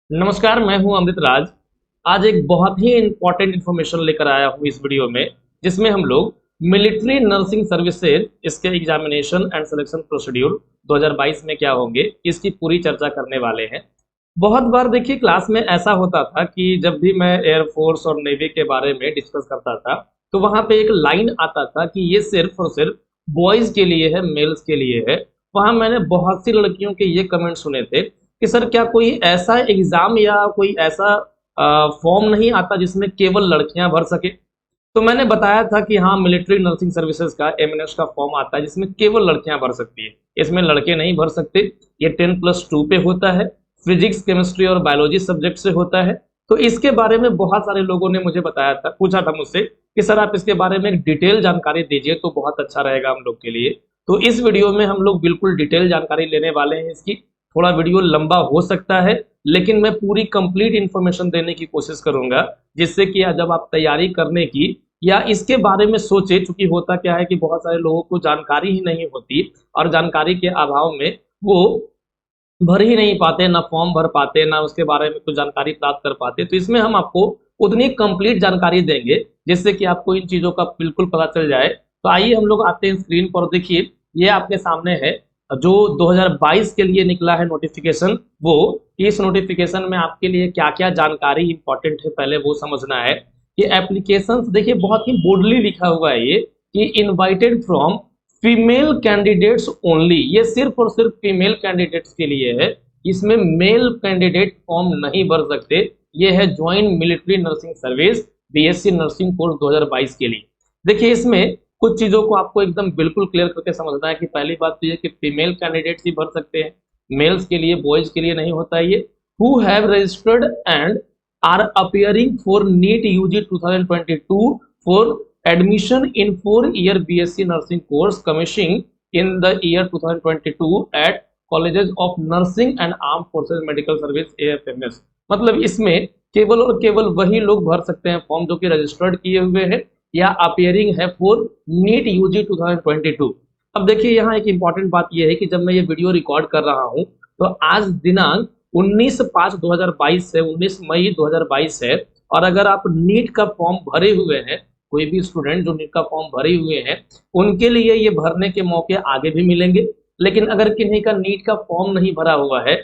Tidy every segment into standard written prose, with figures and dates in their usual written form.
नमस्कार, मैं हूं अमृत राज। आज एक बहुत ही इंपॉर्टेंट इन्फॉर्मेशन लेकर आया हूं इस वीडियो में, जिसमें हम लोग मिलिट्री नर्सिंग सर्विसेज इसके एग्जामिनेशन एंड सिलेक्शन प्रोसीड्यूर 2022 में क्या होंगे, इसकी पूरी चर्चा करने वाले हैं। बहुत बार देखिए क्लास में ऐसा होता था कि जब भी मैं एयरफोर्स और नेवी के बारे में डिस्कस करता था, तो वहां पे एक लाइन आता था कि ये सिर्फ और सिर्फ बॉयज के लिए है, मेल्स के लिए है। वहां मैंने बहुत सी लड़कियों के ये कमेंट सुने थे कि सर क्या कोई ऐसा एग्जाम या कोई ऐसा फॉर्म नहीं आता जिसमें केवल लड़कियां भर सके। तो मैंने बताया था कि हाँ, मिलिट्री नर्सिंग सर्विसेज का एमएनएस का फॉर्म आता है जिसमें केवल लड़कियां भर सकती है, इसमें लड़के नहीं भर सकते। ये 10+2 पे होता है, फिजिक्स केमिस्ट्री और बायोलॉजी सब्जेक्ट से होता है। तो इसके बारे में बहुत सारे लोगों ने मुझे बताया था, पूछा था मुझसे कि सर आप इसके बारे में एक डिटेल जानकारी दीजिए तो बहुत अच्छा रहेगा हम लोग के लिए। तो इस वीडियो में हम लोग बिल्कुल डिटेल जानकारी लेने वाले हैं इसकी। थोड़ा वीडियो लंबा हो सकता है, लेकिन मैं पूरी कंप्लीट इंफॉर्मेशन देने की कोशिश करूंगा, जिससे कि जब आप तैयारी करने की या इसके बारे में सोचे, चूंकि होता क्या है कि बहुत सारे लोगों को जानकारी ही नहीं होती और जानकारी के अभाव में वो भर ही नहीं पाते, ना फॉर्म भर पाते, ना उसके बारे में कुछ जानकारी प्राप्त कर पाते। तो इसमें हम आपको उतनी कंप्लीट जानकारी देंगे जिससे कि आपको इन चीजों का बिल्कुल पता चल जाए। तो आइए हम लोग आते हैं स्क्रीन पर। देखिए ये आपके सामने है जो 2022 के लिए निकला है नोटिफिकेशन। वो इस नोटिफिकेशन में आपके लिए क्या क्या जानकारी इंपॉर्टेंट है पहले वो समझना है। कि एप्लीकेशंस देखिए बहुत ही बोल्डली लिखा हुआ है ये कि invited from female candidates only. ये सिर्फ और सिर्फ फीमेल कैंडिडेट्स के लिए है, इसमें मेल कैंडिडेट फॉर्म नहीं भर सकते। ये है join military nursing service BSc nursing course 2022 के लिए। देखिए इसमें कुछ चीजों को आपको एकदम बिल्कुल क्लियर करके समझना है कि पहली बात तो ये कि फीमेल कैंडिडेट्स ही भर सकते हैं, मेल्स के लिए, बॉयज के लिए नहीं होता है ये। Who have registered and are appearing for NEET UG 2022 फॉर admission in 4-year BSc nursing course commencing in the year 2022 at colleges of nursing and armed forces medical service AFMS। मतलब इसमें केवल और केवल वही लोग भर सकते हैं फॉर्म जो कि रजिस्टर्ड किए हुए हैं या अपियरिंग है फॉर नीट यूजी 2022। अब देखिए यहाँ एक इंपॉर्टेंट बात यह है कि जब मैं ये वीडियो रिकॉर्ड कर रहा हूँ तो आज दिनांक 19/5/2022 है, 19 मई 2022 है। और अगर आप नीट का फॉर्म भरे हुए हैं, कोई भी स्टूडेंट जो नीट का फॉर्म भरे हुए हैं, उनके लिए ये भरने के मौके आगे भी मिलेंगे। लेकिन अगर किन्हीं का नीट का फॉर्म नहीं भरा हुआ है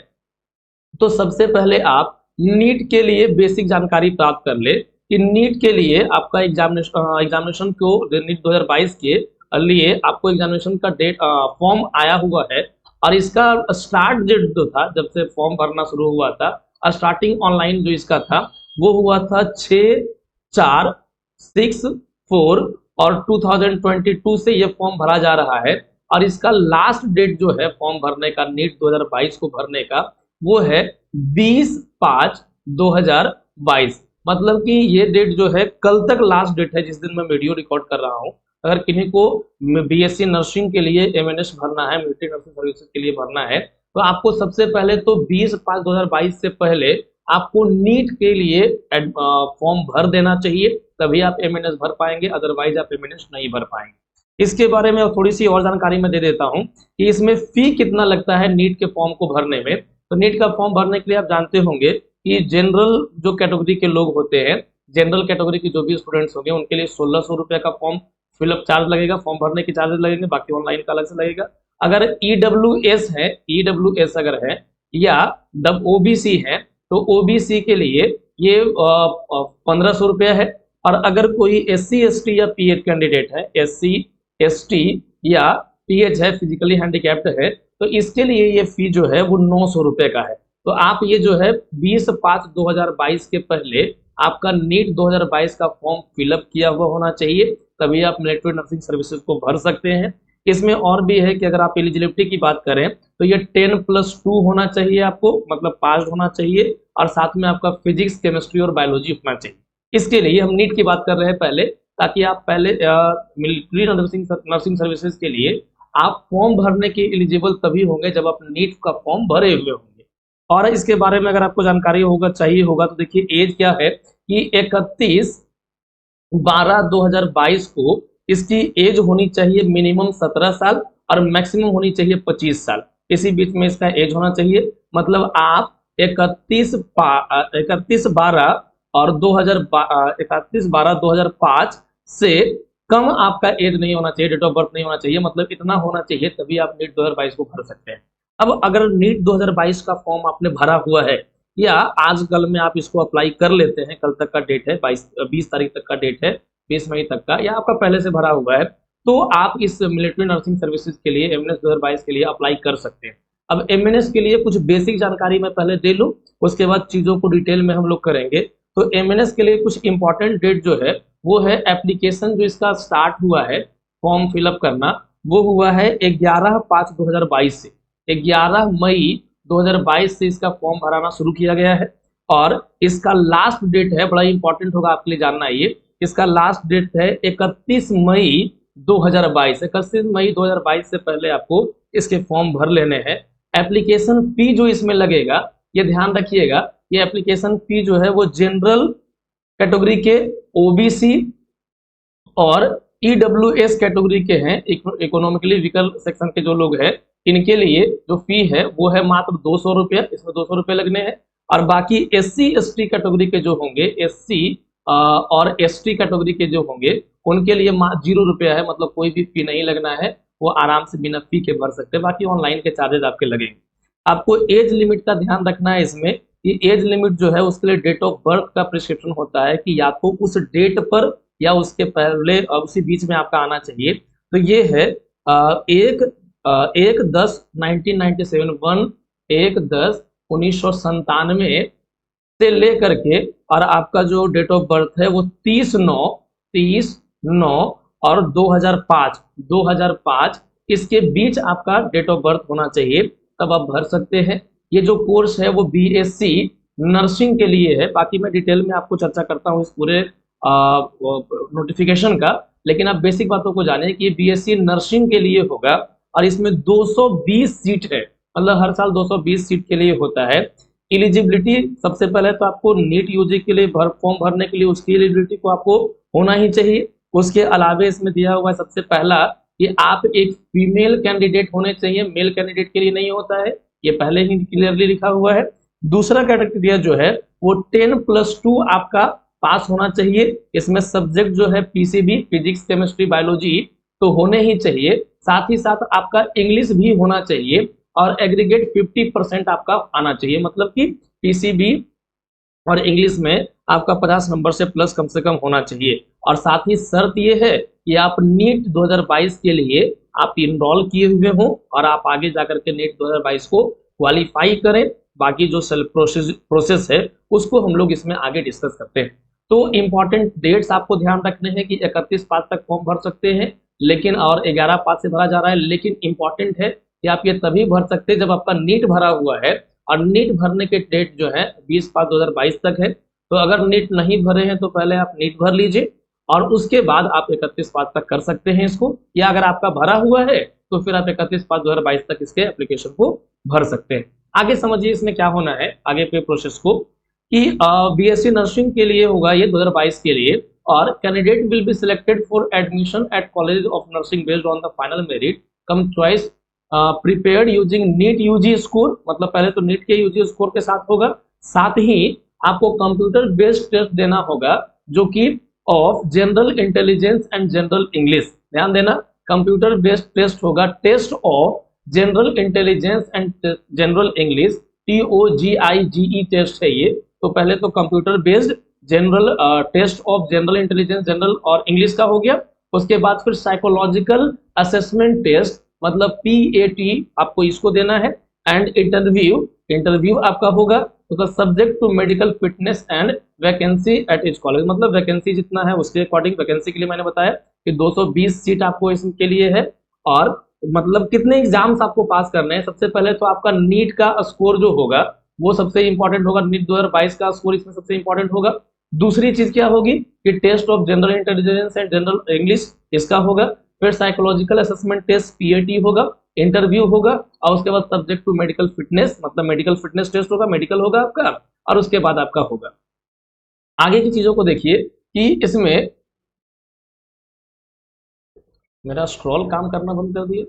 तो सबसे पहले आप नीट के लिए बेसिक जानकारी प्राप्त कर ले कि नीट के लिए आपका एग्जामिनेशन को नीट 2022 के लिए आपको एग्जामिनेशन का डेट फॉर्म आया हुआ है। और इसका स्टार्ट डेट जो था, जब से फॉर्म भरना शुरू हुआ था, स्टार्टिंग ऑनलाइन जो इसका था वो हुआ था 6/4/6/4 और 2022 से ये फॉर्म भरा जा रहा है। और इसका लास्ट डेट जो है फॉर्म भरने का, नीट 2022 को भरने का, वो है 20/5/2022। मतलब कि ये डेट जो है कल तक लास्ट डेट है जिस दिन मैं वीडियो रिकॉर्ड कर रहा हूँ। अगर किन्हीं को बीएससी नर्सिंग के लिए एमएनएस भरना है, मिलिट्री नर्सिंग सर्विसेज के लिए भरना है, तो आपको सबसे पहले तो 20/5/2022 से पहले आपको नीट के लिए फॉर्म भर देना चाहिए, तभी आप एमएनएस भर पाएंगे, अदरवाइज आप एमएनएस नहीं भर पाएंगे। इसके बारे में थोड़ी सी और जानकारी मैं दे देता हूं कि इसमें फी कितना लगता है नीट के फॉर्म को भरने में। तो नीट का फॉर्म भरने के लिए आप जानते होंगे कि जनरल जो कैटेगरी के लोग होते हैं, जनरल कैटेगरी के जो भी स्टूडेंट्स होंगे, उनके लिए 1600 रुपए का फॉर्म फिलअप चार्ज लगेगा, फॉर्म भरने के चार्जेस लगेंगे, बाकी ऑनलाइन का अलग से लगेगा। अगर ईडब्ल्यूएस है, ईडब्ल्यूएस अगर है या ओबीसी है तो ओबीसी के लिए ये 1500 रुपया है। और अगर कोई एससी एसटी या पीएच कैंडिडेट है, एससी एसटी या पीएच है, फिजिकली हैंडीकैप्ड है, तो इसके लिए ये फी जो है वो 900 रुपए का है। तो आप ये जो है 20/5/2022 के पहले आपका नीट 2022 का फॉर्म फिलअप किया हुआ होना चाहिए, तभी आप मिलिट्री नर्सिंग सर्विसेज को भर सकते हैं। इसमें और भी है कि अगर आप एलिजिबिलिटी की बात करें तो ये 10+2 होना चाहिए आपको, मतलब पास होना चाहिए, और साथ में आपका फिजिक्स केमिस्ट्री और बायोलॉजी होना चाहिए। इसके लिए हम नीट की बात कर रहे हैं पहले, ताकि आप पहले मिलिट्री नर्सिंग सर्विसेज के लिए आप फॉर्म भरने के एलिजिबल तभी होंगे जब आप नीट का फॉर्म भरे हुए होंगे। और इसके बारे में अगर आपको जानकारी होगा, चाहिए होगा, तो देखिए एज क्या है कि 31/12/2022 को इसकी एज होनी चाहिए मिनिमम 17 साल और मैक्सिमम होनी चाहिए 25 साल। इसी बीच में इसका एज होना चाहिए। मतलब आप 31/12 और 31/12/2005 से कम आपका एज नहीं होना चाहिए, डेट ऑफ बर्थ नहीं होना चाहिए, मतलब इतना होना चाहिए तभी आप नीट 2022 को भर सकते हैं। अब अगर नीट 2022 का फॉर्म आपने भरा हुआ है या आजकल में आप इसको अप्लाई कर लेते हैं, कल तक का डेट है, 20 तारीख तक का डेट है, 20 मई तक का, या आपका पहले से भरा हुआ है, तो आप इस मिलिट्री नर्सिंग सर्विसेज के लिए एमएनएस 2022 के लिए अप्लाई कर सकते हैं। अब एमएनएस के लिए कुछ बेसिक जानकारी मैं पहले दे लूँ, उसके बाद चीज़ों को डिटेल में हम लोग करेंगे। तो एमएनएस के लिए कुछ इंपॉर्टेंट डेट जो है वो है, एप्लीकेशन जो इसका स्टार्ट हुआ है फॉर्म फिलअप करना, वो हुआ है 11/5/2022 से। 11 मई 2022 से इसका फॉर्म भराना शुरू किया गया है और इसका लास्ट डेट है, बड़ा इंपॉर्टेंट होगा आपके लिए जानना ये, इसका लास्ट डेट है 31 मई 2022। 31 मई 2022 से पहले आपको इसके फॉर्म भर लेने हैं। एप्लीकेशन फी जो इसमें लगेगा, ये ध्यान रखिएगा, ये एप्लीकेशन फी जो है वो जनरल कैटेगरी के, ओबीसी और ईडब्ल्यूएस कैटेगरी के हैं, इकोनॉमिकली वीकर सेक्शन के जो लोग हैं, इनके लिए जो फी है वो है मात्र 200 रुपये, इसमें 200 रुपये लगने हैं। और बाकी एससी एसटी कैटेगरी के जो होंगे, एससी और एसटी कैटेगरी के जो होंगे, उनके लिए 0 रुपया है, मतलब कोई भी फी नहीं लगना है, वो आराम से बिना फी के भर सकते हैं। बाकी ऑनलाइन के चार्जेस आपके लगेंगे। आपको एज लिमिट का ध्यान रखना है इसमें, कि एज लिमिट जो है उसके लिए डेट ऑफ बर्थ का प्रिस्क्रिप्शन होता है कि या तो उस डेट पर या उसके पहले और उसी बीच में आपका आना चाहिए। तो ये है 1/10/1997, 1/10/1997 से लेकर के, और आपका जो डेट ऑफ बर्थ है वो 30/9 और 2005 इसके बीच आपका डेट ऑफ बर्थ होना चाहिए, तब आप भर सकते हैं। ये जो कोर्स है वो बीएससी नर्सिंग के लिए है, बाकी मैं डिटेल में आपको चर्चा करता हूँ इस पूरे नोटिफिकेशन का, लेकिन आप बेसिक बातों को जानें कि बीएससी नर्सिंग के लिए होगा और इसमें 220 सीट है, मतलब हर साल 220 सीट के लिए होता है। एलिजिबिलिटी, सबसे पहले तो आपको नीट यूजी के लिए फॉर्म भरने के लिए उसकी एलिजिबिलिटी को आपको होना ही चाहिए। उसके अलावा इसमें दिया हुआ है सबसे पहला कि आप एक फीमेल कैंडिडेट होने चाहिए, मेल कैंडिडेट के लिए नहीं होता है, ये पहले ही क्लियरली लिखा हुआ है। दूसरा क्राइटेरिया जो है वो 10+2 आपका पास होना चाहिए, इसमें सब्जेक्ट जो है पीसीबी, फिजिक्स केमिस्ट्री बायोलॉजी तो होने ही चाहिए, साथ ही साथ आपका इंग्लिश भी होना चाहिए और एग्रीगेट 50% आपका आना चाहिए, मतलब कि पीसीबी और इंग्लिश में आपका 50 नंबर से प्लस कम से कम होना चाहिए। और साथ ही शर्त ये है कि आप नीट 2022 के लिए आप इनरोल किए हुए हों और आप आगे जाकर के नीट 2022 को क्वालिफाई करें। बाकी जो सेल्फ प्रोसेस है उसको हम लोग इसमें आगे डिस्कस करते हैं। तो इंपॉर्टेंट डेट्स आपको ध्यान रखने हैं कि 31/5 तक फॉर्म भर सकते हैं, लेकिन और 11/5 से भरा जा रहा है, लेकिन इंपॉर्टेंट है कि आप ये तभी भर सकते हैं जब आपका नीट भरा हुआ है, और नीट भरने के डेट जो है 20/5/2022 तक है। तो अगर नीट नहीं भरे हैं तो पहले आप नीट भर लीजिए और उसके बाद आप 31/5 तक कर सकते हैं इसको, या अगर आपका भरा हुआ है तो फिर आप 31/5/2022 तक इसके एप्लीकेशन को भर सकते हैं। आगे समझिए इसमें क्या होना है, आगे पे प्रोसेस को, कि बीएससी नर्सिंग के लिए होगा ये 2022 के लिए, और candidate will be selected for admission at college of nursing based on the final merit cum choice prepared using NEET UG score, मतलब पहले तो नीट के यूजी स्कोर के साथ होगा, साथ ही आपको कंप्यूटर बेस्ड टेस्ट देना होगा जो कि of general intelligence and general English, ध्यान देना, कंप्यूटर बेस्ड टेस्ट होगा, test of general intelligence and general English, TOGIGE test है ये। तो पहले तो computer based general test of general intelligence, general और इंग्लिश का हो गया। उसके बाद फिर साइकोलॉजिकल असेसमेंट टेस्ट, मतलब PAT आपको इसको देना है, एंड इंटरव्यू आपका होगा। तो subject to medical fitness and vacancy at each college, मतलब वैकेंसी जितना है उसके अकॉर्डिंग, वैकेंसी के लिए मैंने बताया कि 220 सीट आपको इसके लिए है। और मतलब कितने एग्जाम्स आपको पास करने हैं, सबसे पहले तो आपका नीट का स्कोर जो होगा वो सबसे इंपॉर्टेंट होगा, नीट 2022 का स्कोर इसमें सबसे इंपॉर्टेंट होगा। दूसरी चीज क्या होगी कि test of general intelligence and general English इसका होगा, फिर साइकोलॉजिकल असेसमेंट टेस्ट PAT होगा, इंटरव्यू होगा, और उसके बाद सब्जेक्ट टू मेडिकल फिटनेस, मतलब मेडिकल फिटनेस टेस्ट होगा, मेडिकल होगा आपका, और उसके बाद आपका होगा। आगे की चीजों को देखिए कि इसमें मेरा स्क्रॉल काम करना बंद कर दिया।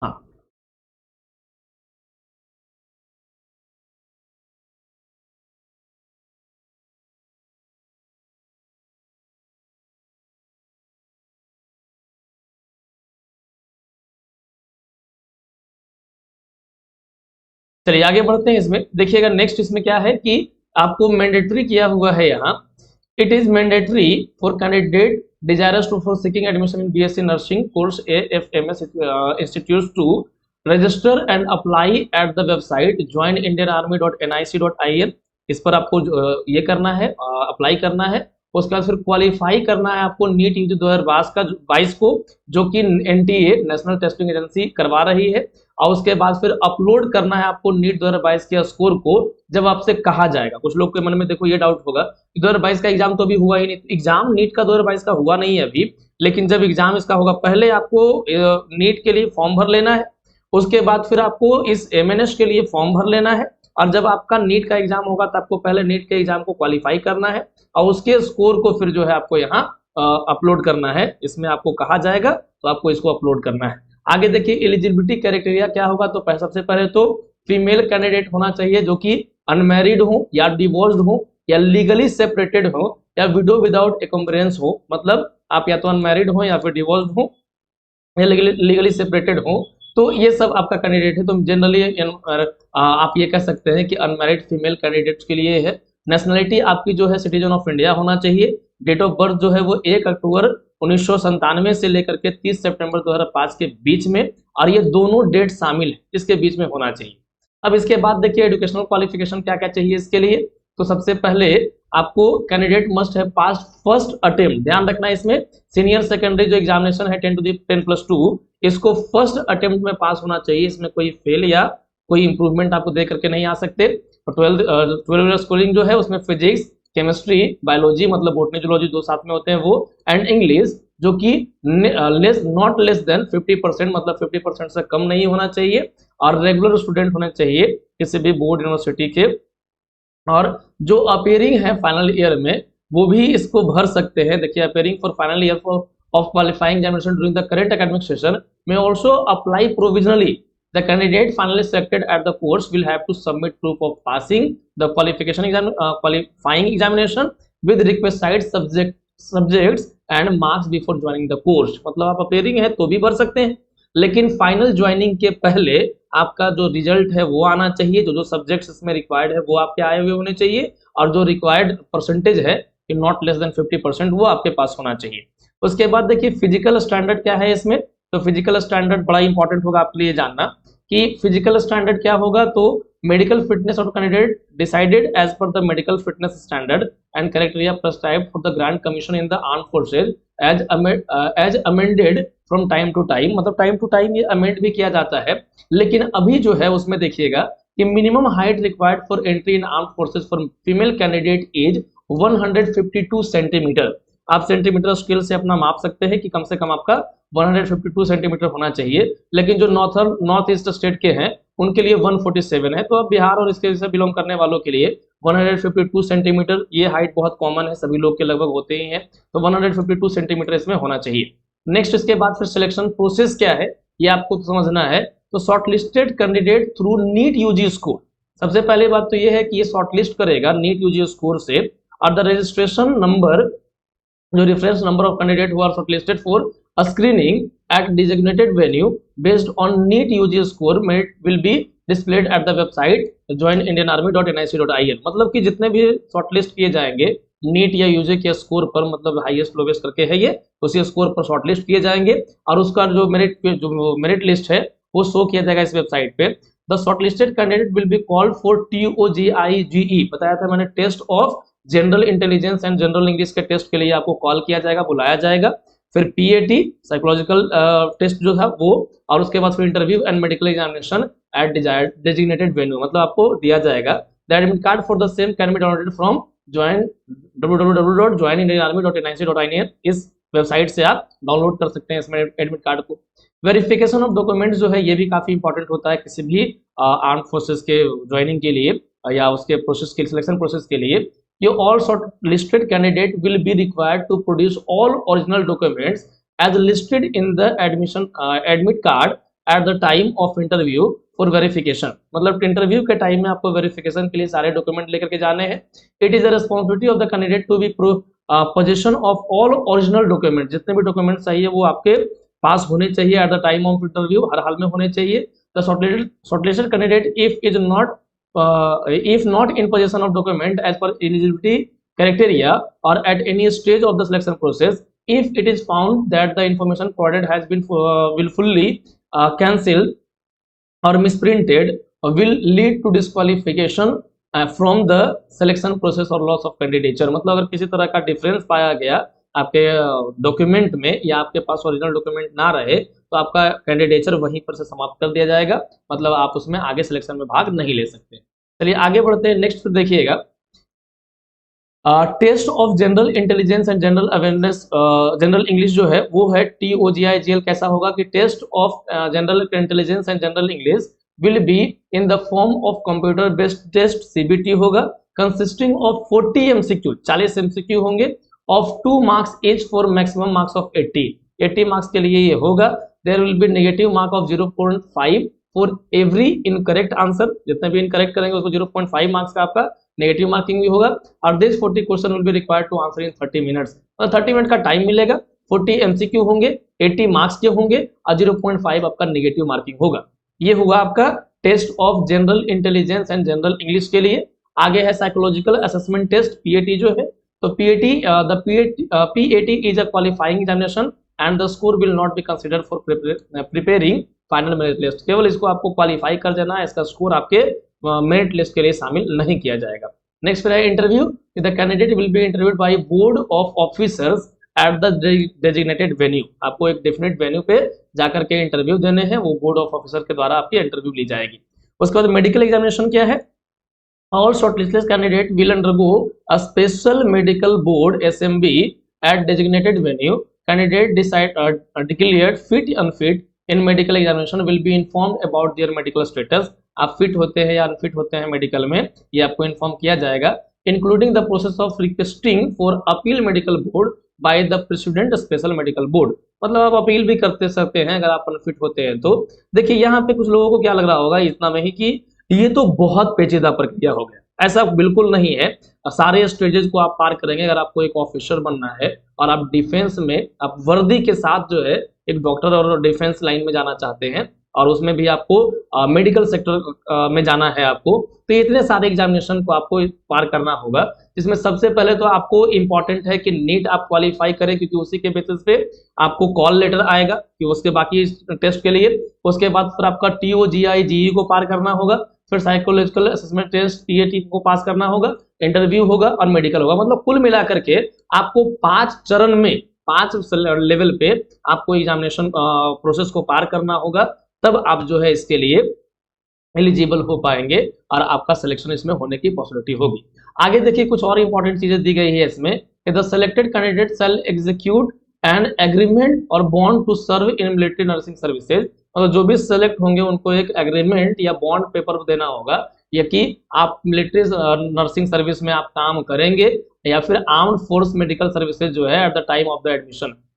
हाँ, चलिए आगे बढ़ते हैं। इसमें देखिएगा नेक्स्ट इसमें क्या है कि आपको मैंडेटरी किया हुआ है यहाँ, it is mandatory for candidate desirous to for seeking admission in BSc Nursing course AFMS institutes to register and apply at the website joinindianarmy.nic.in। इस पर आपको ये करना है, अप्लाई करना है। उसके बाद फिर क्वालिफाई करना है आपको नीट यूजी 2022 को, जो कि NTA नेशनल टेस्टिंग एजेंसी करवा रही है। और उसके बाद फिर अपलोड करना है आपको नीट 2022 के स्कोर को जब आपसे कहा जाएगा। कुछ लोग के मन में देखो ये डाउट होगा कि 2022 का एग्जाम तो अभी हुआ ही नहीं, एग्जाम नीट का 2022 का हुआ नहीं है अभी, लेकिन जब एग्जाम इसका होगा पहले आपको नीट के लिए फॉर्म भर लेना है, उसके बाद फिर आपको इस MNS के लिए फॉर्म भर लेना है, और जब आपका नीट का एग्जाम होगा तो आपको पहले नीट के एग्जाम को क्वालिफाई करना है और उसके स्कोर को फिर जो है आपको यहाँ अपलोड करना है। इसमें आपको कहा जाएगा तो आपको इसको अपलोड करना है। आगे देखिए एलिजिबिलिटी क्राइटेरिया क्या होगा, तो सबसे पहले तो फीमेल कैंडिडेट होना चाहिए जो कि अनमैरिड हो या डिवोर्स्ड हो या लीगली सेपरेटेड हो या विडो विदाउट एकम्बरेंस हो, मतलब आप या तो अनमैरिड हो या फिर डिवोर्स्ड हो या लीगली सेपरेटेड हो, तो ये सब आपका कैंडिडेट है। तो जनरली आप ये कह सकते हैं कि अनमैरिड फीमेल कैंडिडेट्स के लिए है। नेशनलिटी आपकी जो है सिटीजन ऑफ इंडिया होना चाहिए। डेट ऑफ बर्थ जो है वो 1 अक्टूबर 1997 से लेकर के 30 सितंबर 2005 के बीच में, और ये दोनों डेट शामिल है इसके बीच में होना चाहिए। अब इसके बाद देखिए एजुकेशनल क्वालिफिकेशन क्या क्या चाहिए इसके लिए, तो सबसे पहले आपको कैंडिडेट मस्ट है पास फर्स्ट अटेम्प्ट। ध्यान रखना इसमें सीनियर सेकेंडरी जो एग्जामिनेशन है 10+2 इसको फर्स्ट अटेम्प्ट में पास होना चाहिए, इसमें कोई फेल या कोई इंप्रूवमेंट आपको दे करके नहीं आ सकते। और 12 ईयर स्कूलिंग जो है उसमें फिजिक्स, केमिस्ट्री, बायोलॉजी मतलब बॉटनी जूलॉजी दो साथ में होते हैं वो, एंड इंग्लिश जो कि नॉट लेस देन 50% मतलब 50% से कम नहीं होना चाहिए, और रेगुलर स्टूडेंट होने चाहिए किसी भी बोर्ड यूनिवर्सिटी के। और जो अपेयरिंग है फाइनल ईयर में वो भी इसको भर सकते हैं। देखिए appearing for final year of qualifying examination during the current academic session may also apply provisionally. The candidate finally selected at the course will have to submit proof of passing the qualifying examination with requisite subjects and marks before joining the course। मतलब आप appearing है तो भी भर सकते हैं, लेकिन final joining के पहले आपका जो रिजल्ट है वो आना चाहिए, जो सब्जेक्ट्स इसमें रिक्वायर्ड है वो आपके आए हुए होने चाहिए, और जो रिक्वायर्ड परसेंटेज है कि नॉट लेस देन 50% वो आपके पास होना चाहिए। उसके बाद देखिए फिजिकल स्टैंडर्ड क्या है इसमें, तो फिजिकल स्टैंडर्ड बड़ा इंपॉर्टेंट होगा आपके लिए जानना कि फिजिकल स्टैंडर्ड क्या होगा। तो medical fitness of candidate decided as per the medical fitness standard and criteria prescribed for the grant commission in the armed forces as amended from time to time. मतलब time to time ये amend भी किया जाता है, लेकिन अभी जो है उसमें देखिएगा कि minimum height required for entry in armed forces for female candidate as 152 centimetre. आप सेंटीमीटर स्केल से अपना माप सकते हैं कि कम से कम आपका 152 सेंटीमीटर होना चाहिए, लेकिन जो नॉर्थ ईस्ट स्टेट के हैं उनके लिए 147 है। तो अब बिहार और इसके से बिलोंग करने वालों के लिए 152 सेंटीमीटर ये हाइट बहुत कॉमन है, सभी लोग के लगभग होते ही हैं, तो 152 सेंटीमीटर इसमें होना चाहिए। नेक्स्ट इसके बाद फिर सिलेक्शन प्रोसेस क्या है ये आपको समझना है। तो shortlisted candidate through NEET UG score, सबसे पहली बात तो ये है कि ये शॉर्टलिस्ट करेगा नीट यूजी स्कोर से, और द रजिस्ट्रेशन नंबर जो reference number of candidate who are shortlisted for a screening at designated venue based on NEET UG score will be displayed at the website joinindianarmy.nic.in। मतलब कि जितने भी shortlist किए जाएंगे NEET या यूजी के score पर, मतलब हाईएस्ट लोवेस्ट करके है ये, उसी स्कोर पर शॉर्टलिस्ट किए जाएंगे और उसका जो मेरिट लिस्ट है वो शो किया जाएगा इस वेबसाइट पे। The shortlisted candidate will be called for TOGIGE, बताया था मैंने, test of general intelligence and general English के टेस्ट के लिए आपको कॉल किया जाएगा, बुलाया जाएगा। फिर PAT साइकोलॉजिकल टेस्ट जो था वो, और उसके बाद फिर interview and medical examination eight designated venue, मतलब आपको दिया जाएगा। The admit card for the same can be downloaded from www.joinindianarmy.nic.in। इस वेबसाइट से आप डाउनलोड कर सकते हैं इसमें एडमिट कार्ड को। वेरिफिकेशन ऑफ डॉक्यूमेंट्स जो है ये भी काफी इंपॉर्टेंट होता है किसी भी आर्म फोर्सेस के ज्वाइनिंग के लिए या उसके प्रोसेस के सिलेक्शन प्रोसेस के लिए। You all shortlisted candidate will be required to produce all original documents as listed in the admit card at the time of interview for verification। मतलब interview के टाइम में आपको वेरिफिकेशन के लिए सारे डॉक्यूमेंट लेकर के जाने हैं। It is a responsibility of the candidate to be position of all original document, जितने भी डॉक्यूमेंट चाहिए वो आपके पास होने चाहिए at the time of interview, हर हाल में होने चाहिए। The shortlisted candidate if not in possession of document as per eligibility criteria or at any stage of the selection process, if it is found that the information provided has been willfully cancelled or misprinted, will lead to disqualification from the selection process or loss of candidature। मतलब अगर किसी तरह का difference पाया गया आपके document में या आपके पास ओरिजिनल डॉक्यूमेंट ना रहे तो आपका कैंडिडेचर वहीं पर से समाप्त कर दिया जाएगा, मतलब आप उसमें आगे सिलेक्शन में भाग नहीं ले सकते। चलिए आगे बढ़ते हैं। नेक्स्ट देखिएगा, test of general intelligence and general awareness, general English जो है वो है TOGIGL। कैसा होगा कि test of general intelligence and general English will be in the form of computer based test CBT होगा, कंसिस्टिंग ऑफ 40 MCQ, 40 MCQ होंगे, of 2 marks each for maximum marks of 80 marks के लिए ये होगा। There will be negative mark of 0.5 for every incorrect answer, जितने भी incorrect करेंगे उसको 0.5 मार्क्स का आपका नेगेटिव मार्किंग भी होगा। और this 40 question will be required to answer in 30 minutes, मतलब 30 मिनट का टाइम मिलेगा, 40 MCQ होंगे, 80 मार्क्स के होंगे और 0.5 आपका नेगेटिव मार्किंग होगा। ये हुआ आपका test of general intelligence and general English के लिए। आगे है साइकोलॉजिकल असेसमेंट टेस्ट PAT जो है, तो PAT is a qualifying examination and the score will not be considered for preparing final merit list. केवल इसको आपको क्वालिफाई कर देना है, इसका स्कोर आपके मेरिट लिस्ट के लिए शामिल नहीं किया जाएगा। नेक्स्ट पर है interview, the candidate will B interviewed by board of officers at the designated venue. आपको एक डेफिनेट वेन्यू पे जाकर के इंटरव्यू देने हैं, वो बोर्ड ऑफ ऑफिसर के द्वारा आपकी इंटरव्यू ली जाएगी। उसके बाद मेडिकल एग्जामिनेशन क्या है, all shortlisted candidate will undergo a special medical board SMB at designated venue. Candidate declared fit unfit in medical examination will be informed about their medical status. आप fit होते हैं या unfit होते हैं medical में, ये आपको इन्फॉर्म किया जाएगा, including the process of requesting for appeal medical board by the president special medical board. मतलब आप अपील भी करते सकते हैं अगर आप अनफिट होते हैं तो। देखिए यहाँ पे कुछ लोगों को क्या लग रहा होगा इतना में ही कि ये तो बहुत पेचीदा प्रक्रिया हो गया, ऐसा बिल्कुल नहीं है। सारे स्टेजेस को आप पार करेंगे। अगर आपको एक ऑफिसर बनना है और आप डिफेंस में आप वर्दी के साथ जो है एक डॉक्टर और डिफेंस लाइन में जाना चाहते हैं और उसमें भी आपको मेडिकल सेक्टर में जाना है आपको, तो इतने सारे एग्जामिनेशन को आपको पार करना होगा, जिसमें सबसे पहले तो आपको इम्पॉर्टेंट है कि नीट आप क्वालिफाई करें, क्योंकि उसी के बेसिस पे आपको कॉल लेटर आएगा कि उसके बाकी टेस्ट के लिए। उसके बाद फिर आपका TOGIGE को पार करना होगा, फिर साइकोलॉजिकल असेसमेंट टेस्ट PAT को पास करना होगा, इंटरव्यू होगा और मेडिकल होगा। मतलब कुल मिलाकर के आपको 5 चरण में 5 लेवल पे आपको एग्जामिनेशन प्रोसेस को पार करना होगा, तब आप जो है इसके लिए एलिजिबल हो पाएंगे और आपका सिलेक्शन इसमें होने की पॉसिबिलिटी होगी। आगे देखिए कुछ और इंपॉर्टेंट चीजें दी गई है इसमें, the selected candidate shall execute an agreement और bond to serve in military nursing services. मतलब जो भी सेलेक्ट होंगे उनको एक एग्रीमेंट या बॉन्ड पेपर देना होगा, या कि आप मिलिट्री नर्सिंग सर्विस में आप काम करेंगे या फिर आर्म्ड फोर्स मेडिकल सर्विसेज जो है at the time of the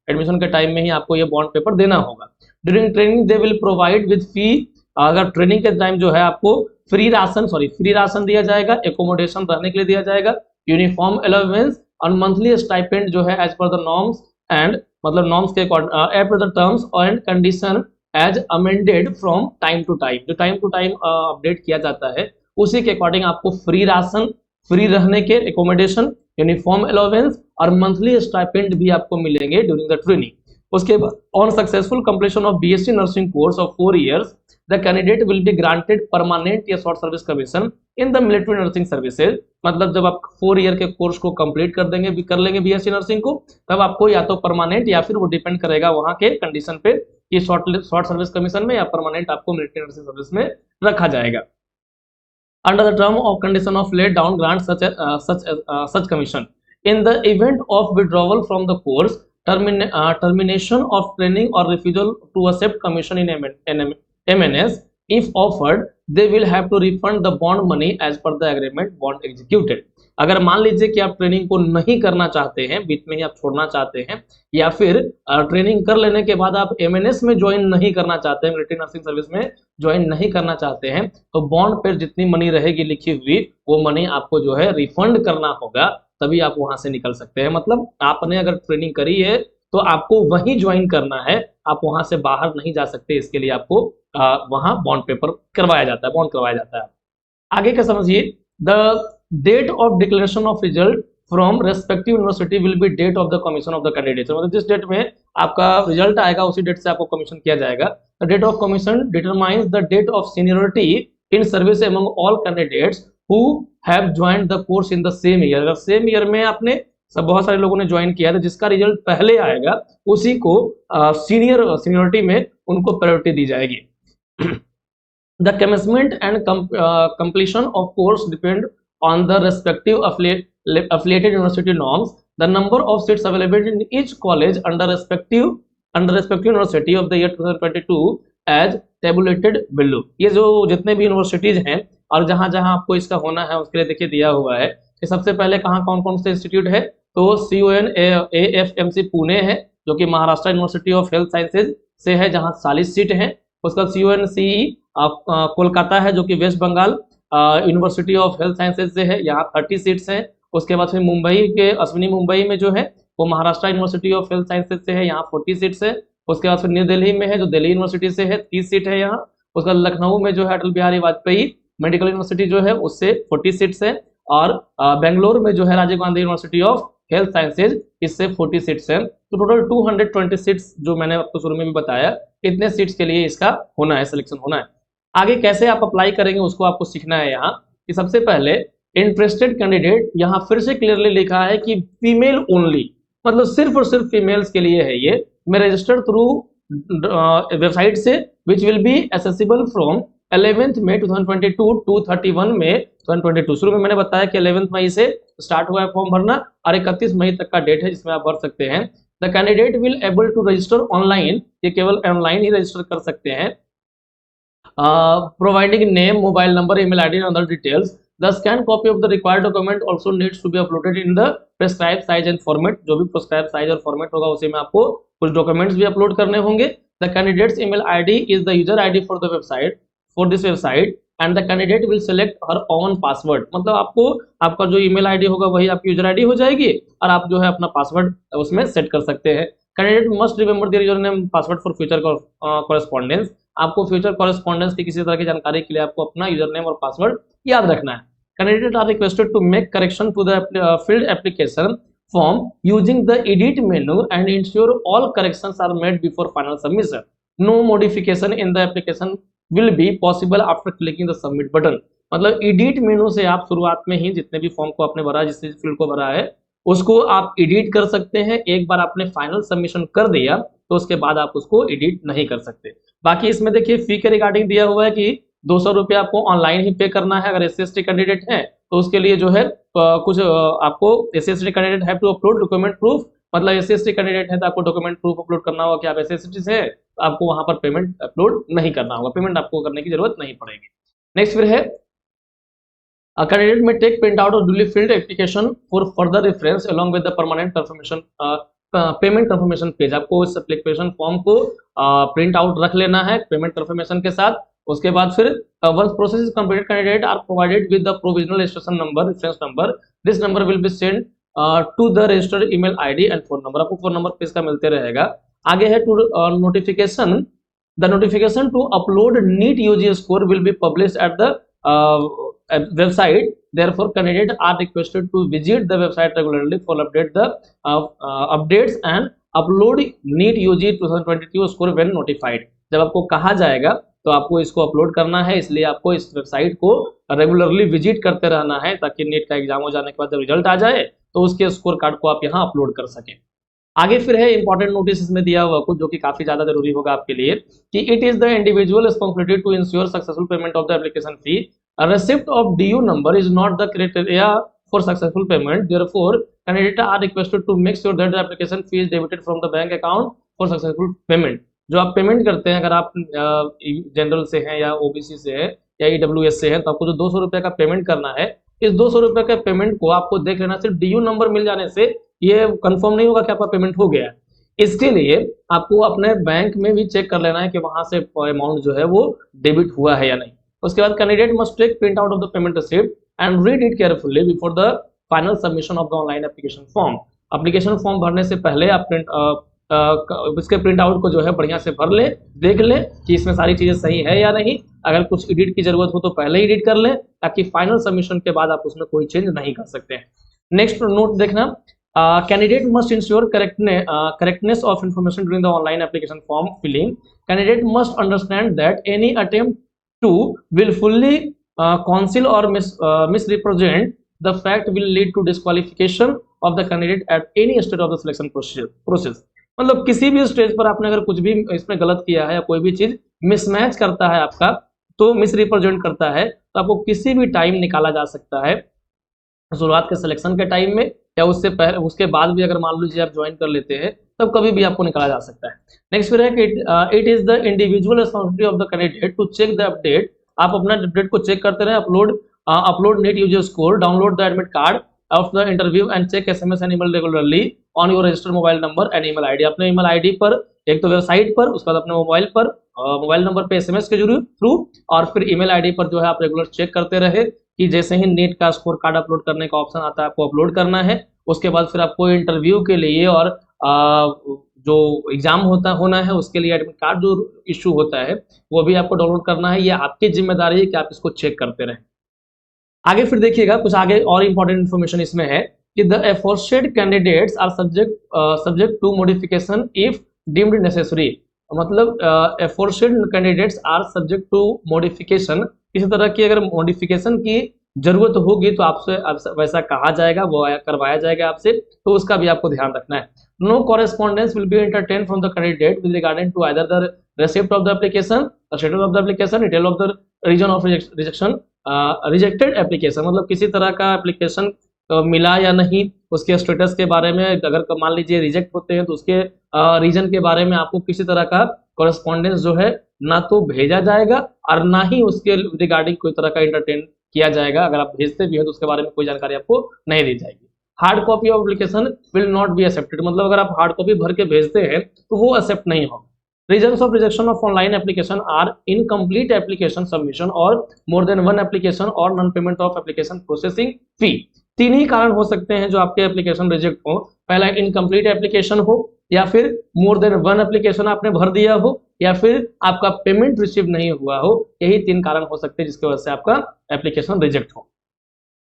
admission के टाइम में ही आपको ये बॉन्ड पेपर देना होगा। During training they will provide with fee, अगर ट्रेनिंग के टाइम जो है आपको फ्री राशन दिया जाएगा, एकोमोडेशन रहने के लिए दिया जाएगा, यूनिफॉर्म अलाउंस और मंथली स्टाइपेंड जो है as per the norms and, मतलब नॉर्म्स के as per the terms and condition as amended from time to time, जो टाइम टू टाइम अपडेट किया जाता है उसी के अकॉर्डिंग आपको फ्री राशन, फ्री रहने के एकोमोडेशन, यूनिफॉर्म अलाउंस और मंथली स्टाइपेंड भी आपको मिलेंगे ड्यूरिंग द ट्रेनिंग। उसके बाद on successful completion of BSc nursing course of 4 years the candidate will be granted permanent या short service commission in the military nursing services. मतलब जब आप 4 ईयर के कोर्स को कंप्लीट कर लेंगे BSc नर्सिंग को, तब आपको या तो परमानेंट या फिर वो डिपेंड करेगा वहां के कंडीशन पे कि शॉर्ट सर्विस कमीशन में या परमानेंट आपको मिलिट्री नर्सिंग सर्विस में रखा जाएगा। Under the term of condition of let down grant such commission in the event of withdrawal from the course, termination of training or refusal to accept commission in MNS, if offered they will have to refund the bond money as per the agreement bond executed। अगर मान लीजिए कि आप training को नहीं करना चाहते हैं, बीच में ही आप छोड़ना चाहते हैं, या फिर ट्रेनिंग कर लेने के बाद आप MNS में ज्वाइन नहीं करना चाहते हैं, मिलिट्री नर्सिंग सर्विस में ज्वाइन नहीं करना चाहते हैं, तो बॉन्ड पर जितनी मनी रहेगी लिखी हुई वो मनी आपको जो है रिफंड करना होगा, तभी आप वहां से निकल सकते हैं। मतलब आपने अगर ट्रेनिंग करी है तो आपको वहीं ज्वाइन करना है, आप वहां से बाहर नहीं जा सकते, इसके लिए आपको वहां बॉन्ड पेपर करवाया जाता है, बॉन्ड करवाया जाता है। आगे का समझिए, the date of declaration of result from respective university will be date of the commission of the candidate. मतलब जिस डेट में आपका रिजल्ट आएगा उसी डेट से आपको कमीशन किया जाएगा। The date of commission determines the date of seniority in service among all candidates who have joined the course in the same year. अगर सेम ईयर में आपने सब बहुत सारे लोगों ने ज्वाइन किया तो जिसका रिजल्ट पहले आएगा उसी को सीनियरिटी में उनको प्रायोरिटी दी जाएगी। The commencement and completion of course depend on the respective affiliated university norms. The number of seats available in each college under respective university of the year 2022 as tabulated below. ये जो जितने भी universities हैं और जहां जहां आपको इसका होना है उसके लिए देखिए दिया हुआ है कि सबसे पहले कहाँ कौन कौन से इंस्टीट्यूट है। तो CUNAFMC पुणे है जो कि Maharashtra university of Health Sciences से है जहां 40 सीट है। उसका CUNCE कोलकाता है जो कि West Bengal University of Health Sciences से है, यहाँ 30 सीट्स हैं। उसके बाद फिर मुंबई के अश्विनी मुंबई में जो है वो Maharashtra university of Health Sciences से है, यहाँ 40 सीट्स है। उसके बाद फिर न्यू दिल्ली में है जो दिल्ली यूनिवर्सिटी से है, 30 सीट है यहाँ। उसका लखनऊ में जो है अटल बिहारी वाजपेयी मेडिकल यूनिवर्सिटी जो है उससे 40 सीट्स है। और बेंगलोर में जो है Rajiv Gandhi University of Health Sciences इससे 40 सीट्स हैं। तो टोटल 220 सीट्स जो मैंने आपको शुरू में भी बताया, इतने सीट्स के लिए इसका होना है, सिलेक्शन होना है। आगे कैसे आप अप्लाई करेंगे उसको आपको सीखना है यहाँ कि सबसे पहले इंटरेस्टेड कैंडिडेट, यहाँ फिर से क्लियरली लिखा है कि फीमेल ओनली, मतलब सिर्फ और सिर्फ फीमेल्स के लिए है ये। मैं रजिस्टर्ड थ्रू वेबसाइट से which will be accessible from 11 May 2022 to 31 May 2022। शुरू में मैंने बताया कि 11 मई से स्टार्ट हुआ है फॉर्म भरना और 31 मई तक का डेट है जिसमें आप भर सकते हैं। The candidate will able to register online, ये केवल ऑनलाइन ही रजिस्टर कर सकते हैं। Providing name, mobile number, email ID and other details. The scanned copy of the required document also needs to be uploaded in the prescribed size and format. जो भी prescribed size और format होगा उसी में आपको कुछ documents भी upload करने होंगे। The candidate's email ID is the user ID for the website, for this website, and the candidate will select her own password. मतलब आपको आपका जो email ID होगा वही आपकी user ID हो जाएगी और आप जो है अपना password उसमें set कर सकते हैं। Candidate must remember their username password for future correspondence. आपको फ्यूचर कॉरेस्पॉन्डेंस की किसी तरह की जानकारी के लिए आपको अपना यूजर नेम और पासवर्ड याद रखना है। Candidate are requested to make correction to the field application form using the edit menu and ensure all corrections are made before final submission. No modification in the application will be possible after clicking the submit button. मतलब edit menu से आप शुरुआत में ही जितने भी form को आपने भरा, जिस फील्ड को भरा है उसको आप एडिट कर सकते हैं। एक बार आपने फाइनल सबमिशन कर दिया तो उसके बाद आप उसको एडिट नहीं कर सकते। बाकी इसमें देखिए फी के रिगार्डिंग दिया हुआ है कि 200 रुपये आपको ऑनलाइन ही पे करना है। अगर SC/ST कैंडिडेट है तो उसके लिए जो है कुछ आपको SC/ST candidate have to upload document proof. मतलब SC/ST कैंडिडेट है तो आपको डॉक्यूमेंट प्रूफ अपलोड करना होगा कि आप SC/ST से है, तो आपको वहां पर पेमेंट अपलोड नहीं करना होगा, पेमेंट आपको करने की जरूरत नहीं पड़ेगी। नेक्स्ट फिर है कैंडिडेट में take print out of duly filled application for further reference along with the permanent confirmation payment confirmation page. आपको इस एप्लीकेशन फॉर्म को प्रिंट आउट रख लेना है पेमेंट कंफर्मेशन के साथ। उसके बाद फिर once process is completed candidate are provided with the provisional registration number, reference number. This number will be send to the registered email ID and phone number. आपको phone number page का मिलते रहेगा। आगे है to notification, the notification to upload NEET UG score will be published at the website. Therefore candidate are requested to visit the website regularly for update the updates and upload NEET UG 2022 score when notified. जब आपको कहा जाएगा तो आपको इसको upload करना है, इसलिए आपको इस वेबसाइट को रेगुलरली विजिट करते रहना है ताकि नीट का एग्जाम हो जाने के बाद जब रिजल्ट आ जाए तो उसके स्कोर कार्ड को आप यहाँ अपलोड कर सकें। आगे फिर है इंपॉर्टेंट नोटिस इसमें दिया हुआ कुछ जो कि काफी ज्यादा जरूरी होगा आपके लिए कि it is the individual responsibility to ensure successful payment of the application fee. A receipt of DU number is not the criteria for successful payment. Therefore, candidates are requested to make sure that the application fee is debited from the bank account for successful payment. जो आप payment करते हैं, अगर आप general से हैं या OBC से है या EWS से है, तो आपको जो 200 रुपये का पेमेंट करना है, इस 200 रुपये के पेमेंट को आपको देख लेना, सिर्फ DU नंबर मिल जाने से ये कंफर्म नहीं होगा कि आपका पेमेंट हो गया है। इसके लिए आपको अपने बैंक में भी चेक कर लेना है कि वहां से अमाउंट जो है वो डेबिट हुआ है या नहीं। उसके बाद candidate must take print out of the payment receipt and read it carefully before the final submission of the online application form. Application form भरने से पहले आप इसके प्रिंट आउट को जो है बढ़िया से भर लें, देख लें कि इसमें सारी चीज़ें सही है या नहीं। अगर कुछ एडिट की जरूरत हो तो पहले ही एडिट कर लें, ताकि फाइनल सबमिशन के बाद आप उसमें कोई चेंज नहीं कर सकते हैं। नेक्स्ट नोट देखना, candidate must ensure correctness of information during the online application form filling. Candidate must understand that any attempt to wilfully conceal or misrepresent the fact will lead to disqualification of the candidate at any stage of the selection process। मतलब किसी भी stage पर आपने अगर कुछ भी इसमें गलत किया है या कोई भी चीज मिसमैच करता है आपका, तो मिसरिप्रेजेंट करता है, तो आपको किसी भी टाइम निकाला जा सकता है, शुरुआत के सिलेक्शन के टाइम में या उससे पहले, उसके बाद भी अगर मान लीजिए आप ज्वाइन कर लेते हैं तब कभी भी आपको निकाला जा सकता है। नेक्स्ट फिर है कि it is the individual responsibility of the candidate to check the update. आप अपना अपडेट को चेक करते रहे, upload NEET UG score, download the admit card of the interview and check SMS and email regularly on your registered mobile number and email ID. अपने email ID पर, एक तो website पर, उसके बाद अपने मोबाइल पर, मोबाइल नंबर पे SMS के थ्रू, और फिर ईमेल आईडी पर जो है आप रेगुलर चेक करते रहे कि जैसे ही नेट का स्कोर कार्ड अपलोड करने का ऑप्शन आता है आपको अपलोड करना है। उसके बाद फिर आपको इंटरव्यू के लिए और जो एग्जाम होना है उसके लिए एडमिट कार्ड जो इशू होता है वो भी आपको डाउनलोड करना है। ये आपकी जिम्मेदारी है कि आप इसको चेक करते रहें। आगे फिर देखिएगा, कुछ आगे और इंपॉर्टेंट इन्फॉर्मेशन इसमें है कि the aforesaid candidates are subject to modification if deemed necessary. मतलब aforesaid candidates are subject to modification, किसी तरह की अगर मॉडिफिकेशन की जरूरत होगी तो आपसे वैसा कहा जाएगा, वो करवाया जाएगा आपसे, तो उसका भी आपको ध्यान रखना है। No correspondence will be entertain from the candidate with regarding to either the receipt of the application, the status of the application, detail of the region of rejection, rejected application। मतलब किसी तरह का एप्लीकेशन मिला या नहीं, उसके status के बारे में, अगर मान लीजिए रिजेक्ट होते हैं तो उसके रीजन के बारे में आपको किसी तरह का कॉरेस्पॉन्डेंस जो है ना तो भेजा जाएगा और ना ही उसके रिगार्डिंग कोई तरह का एंटरटेन किया जाएगा। अगर आप भेजते भी हैं तो उसके बारे में कोई जानकारी आपको नहीं दी जाएगी। Hard copy of application will not be accepted. मतलब अगर आप हार्ड कॉपी भर के भेजते हैं तो वो एक्सेप्ट नहीं होगा। Reasons of rejection of online application are incomplete application submission or more than one application or non-payment of application processing fee। तीन ही कारण हो सकते हैं जो आपके एप्लीकेशन रिजेक्ट हो। पहला इनकम्प्लीट एप्लीकेशन हो, या फिर मोर देन वन एप्लीकेशन आपने भर दिया हो, या फिर आपका पेमेंट रिसीव नहीं हुआ हो। यही तीन कारण हो सकते हैं जिसकी वजह से आपका एप्लीकेशन रिजेक्ट हो।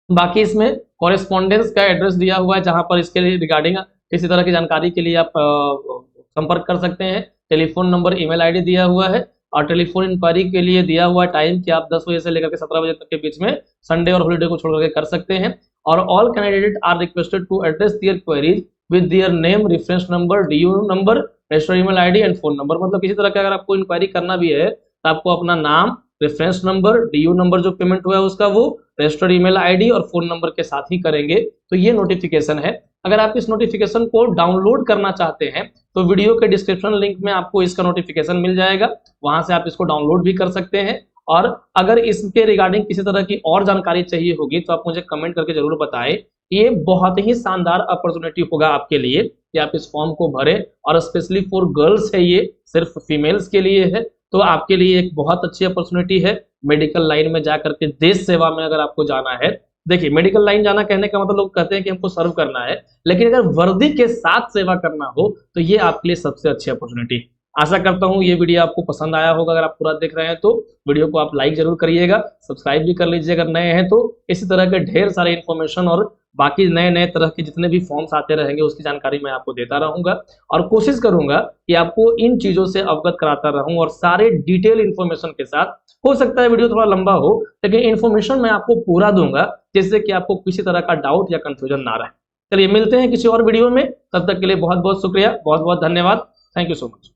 बाकी इसमें कॉरेस्पॉन्डेंस का एड्रेस दिया हुआ है जहां पर इसके लिए रिगार्डिंग किसी तरह की जानकारी के लिए आप संपर्क कर सकते हैं। टेलीफोन नंबर, ईमेल आईडी दिया हुआ है, और टेलीफोन इंक्वायरी के लिए दिया हुआ टाइम कि आप 10 बजे से लेकर के 17 बजे तक के बीच में, संडे और हॉलीडे को छोड़ करके कर सकते हैं। और all candidate are requested to address their queries with their name, reference number, DU number, registered email ID and phone number. मतलब किसी तरह का अगर आपको इंक्वायरी करना भी है तो आपको अपना नाम, रेफरेंस नंबर, DU नंबर जो पेमेंट हुआ है उसका, वो रजिस्टर्ड ईमेल आईडी और फोन नंबर के साथ ही करेंगे। तो ये नोटिफिकेशन है। अगर आप इस नोटिफिकेशन को डाउनलोड करना चाहते हैं तो वीडियो के डिस्क्रिप्शन लिंक में आपको इसका नोटिफिकेशन मिल जाएगा, वहां से आप इसको डाउनलोड भी कर सकते हैं। और अगर इसके रिगार्डिंग किसी तरह की और जानकारी चाहिए होगी तो आप मुझे कमेंट करके जरूर बताएं। ये बहुत ही शानदार अपॉर्चुनिटी होगा आपके लिए कि आप इस फॉर्म को भरें, और स्पेशली फॉर गर्ल्स है, ये सिर्फ फीमेल्स के लिए है। तो आपके लिए एक बहुत अच्छी अपॉर्चुनिटी है मेडिकल लाइन में जाकर के देश सेवा में अगर आपको जाना है। देखिए, मेडिकल लाइन जाना कहने का मतलब लोग कहते हैं कि हमको सर्व करना है, लेकिन अगर वर्दी के साथ सेवा करना हो तो ये आपके लिए सबसे अच्छी अपॉर्चुनिटी। आशा करता हूं ये वीडियो आपको पसंद आया होगा। अगर आप पूरा देख रहे हैं तो वीडियो को आप लाइक जरूर करिएगा, सब्सक्राइब भी कर लीजिए अगर नए हैं तो। इसी तरह के ढेर सारे इन्फॉर्मेशन और बाकी नए नए तरह के जितने भी फॉर्म्स आते रहेंगे उसकी जानकारी मैं आपको देता रहूंगा, और कोशिश करूंगा कि आपको इन चीजों से अवगत कराता रहूं और सारे डिटेल इन्फॉर्मेशन के साथ। हो सकता है वीडियो थोड़ा लंबा हो, लेकिन इन्फॉर्मेशन मैं आपको पूरा दूंगा जिससे कि आपको किसी तरह का डाउट या कंफ्यूजन ना रहे। चलिए मिलते हैं किसी और वीडियो में, तब तक के लिए बहुत बहुत शुक्रिया, बहुत बहुत धन्यवाद। Thank you so much.